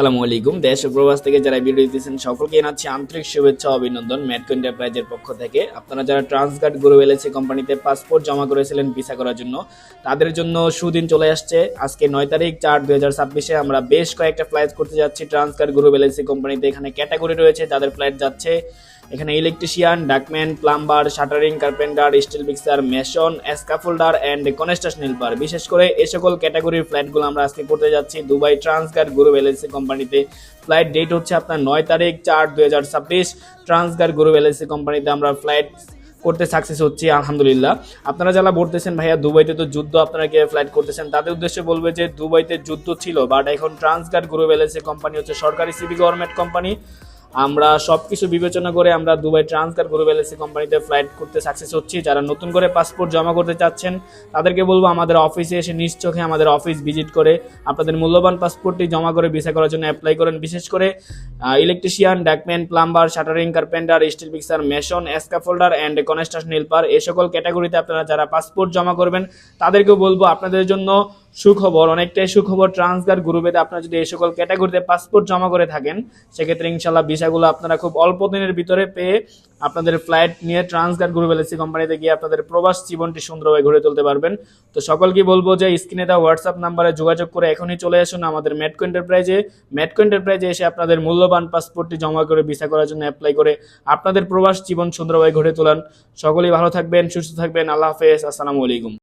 আসসালামু আলাইকুম। দেশ ও প্রবাস থেকে যারা ভিডিও দিতেছেন সকলকে জানাচ্ছি আন্তরিক শুভেচ্ছা ও অভিনন্দন ম্যাটকো এন্টারপ্রাইজের পক্ষ থেকে। আপনারা যারা ট্রান্সগার্ড গ্রুপ এলএলসি কোম্পানিতে পাসপোর্ট জমা করেছিলেন ভিসা করার জন্য, তাদের জন্য সুদিন চলে আসছে। আজকে 9 তারিখ 4/2026 আমরা বেশ কয়েকটা ফ্লাইট করতে যাচ্ছি ট্রান্সগার্ড গ্রুপ এলএলসি কোম্পানিতে। এখানে ক্যাটাগরি রয়েছে যাদের ফ্লাইট যাচ্ছে। এখানে electrician, ductman, plumber, shuttering, carpenter, steel fixer, mason, scaffolder and construction helper, বিশেষ করে এই সকল ক্যাটাগরির ফ্লাইটগুলো আমরা আজকে করতে যাচ্ছি দুবাই ট্রান্সগার্ড গ্রুপ এলএলসি কোম্পানিতে। ফ্লাইট ডেট হচ্ছে আপনার 9 তারিখ 4/2026। ট্রান্সগার্ড গ্রুপ এলএলসি কোম্পানিতে আমরা ফ্লাইট করতে সাকসেস হচ্ছি আলহামদুলিল্লাহ। আপনারা যারা বলতেছেন ভাইয়া দুবাইতে তো যুদ্ধ, আপনারা কি ফ্লাইট করতেছেন, তাদের উদ্দেশ্যে বলবে যে দুবাইতে যুদ্ধ ছিল, বাট এখন ট্রান্সগার্ড গ্রুপ এলএলসি কোম্পানি হচ্ছে সরকারি সিভি গভর্নমেন্ট কোম্পানি। আমরা সবকিছু বিবেচনা করে আমরা দুবাই ট্রান্সগার্ড গ্রুপ এলএলসি কোম্পানিতে ফ্লাইট করতে সাকসেস হচ্ছি। যারা নতুন করে পাসপোর্ট জমা করতে চাচ্ছেন তাদেরকে বলবো আমাদের অফিসে এসে নিশ্চোখে আমাদের অফিস ভিজিট করে আপনাদের মূল্যবান পাসপোর্টটি জমা করে ভিসা করার জন্য অ্যাপ্লাই করেন। বিশেষ করে electrician, ductman, plumber, shuttering, carpenter, steel fixer, mason, scaffolder and construction helper, এই সকল ক্যাটাগরিতে আপনারা যারা পাসপোর্ট জমা করবেন তাদেরকেও বলবো আপনাদের জন্য সুখবর, অনেকটাই সুখবর। ট্রান্সগার্ড গ্রুপেতে আপনারা যদি এই সকল ক্যাটাগরিতে পাসপোর্ট জমা করে থাকেন সেক্ষেত্রে ইনশাল্লাহ ভিসাগুলো আপনারা খুব অল্প দিনের ভিতরে পেয়ে আপনাদের ফ্লাইট নিয়ে ট্রান্সগার্ড গ্রুপ এলএলসি কোম্পানিতে গিয়ে আপনাদের প্রবাস জীবনটি সুন্দরভাবে গড়ে তুলতে পারবেন। তো সকলকে বলবো যে স্ক্রিনে দেওয়া হোয়াটসঅ্যাপ নাম্বারে যোগাযোগ করে এখনই চলে আসুন আমাদের ম্যাটকো এন্টারপ্রাইজে। ম্যাটকো এন্টারপ্রাইজে এসে আপনাদের মূল্যবান পাসপোর্টটি জমা করে ভিসা করার জন্য অ্যাপ্লাই করে আপনাদের প্রবাস জীবন সুন্দরভাবে গড়ে তোলান। সকলেই ভালো থাকবেন, সুস্থ থাকবেন। আল্লাহ হাফেজ, আসসালামু আলাইকুম।